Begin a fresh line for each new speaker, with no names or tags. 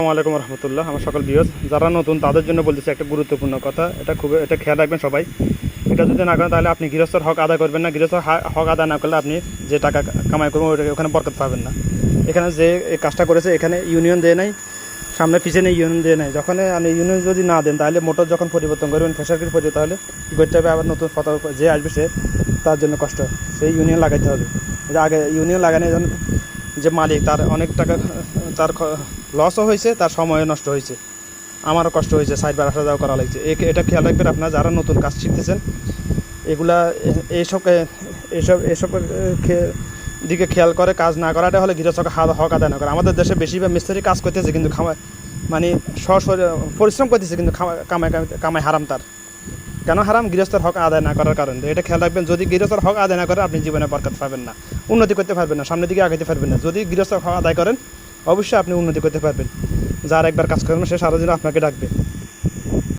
আসসালামু আলাইকুম রহমতুল্লাহ। আমার সকল ভিউয়ার্স যারা নতুন তাদের জন্য বলতেছি একটা গুরুত্বপূর্ণ কথা, এটা খেয়াল রাখবেন সবাই। এটা যদি না করেন তাহলে আপনি গৃহস্থর হক আদায় করবেন না। গৃহস্থর হক আদায় না করলে আপনি যে টাকা কামাই করবেন ওখানে বরকত পাবেন না। এখানে যে এই কাজটা করেছে এখানে ইউনিয়ন দেয় নাই, সামনে পিছনে ইউনিয়ন দেয় নাই। যখন আপনি ইউনিয়ন যদি না দেন তাহলে মোটর যখন পরিবর্তন করবেন ফেসারকির পরিবর্তন তাহলে কী করতে হবে, আবার নতুন ফটো যে আসবে সে তার জন্য কষ্ট, সেই ইউনিয়ন লাগাইতে হবে। আগে ইউনিয়ন লাগানোর জন্য যে মালিক তার অনেক টাকা তার লসও হয়েছে, তার সময়ও নষ্ট হয়েছে, আমারও কষ্ট হয়েছে, সাইডবার আসা যাওয়া করা লাগছে। এটা খেয়াল রাখবেন আপনারা যারা নতুন কাজ শিখতেছেন। এগুলা এইসব এসব দিকে খেয়াল করে কাজ না করাটা হলে গৃহস্থকে হক আদায় না করে। আমাদের দেশে বেশিরভাগ মিস্ত্রি কাজ করতেছে কিন্তু মানে পরিশ্রম করতেছে কিন্তু কামাই হারাম। তার কেন হারাম? গৃহস্থর হক আদায় না করার কারণে। এটা খেয়াল রাখবেন, যদি গৃহস্থর হক আদায় না করে আপনি জীবনে বরকত পাবেন না, উন্নতি করতে পারবেন না, সামনের দিকে আগাইতে পারবেন না। যদি গৃহস্থর হক আদায় করেন অবশ্যই আপনি উন্নতি করতে পারবেন। যার একবার কাজ করবেন সে সারা দিন আপনাকে ডাকবে।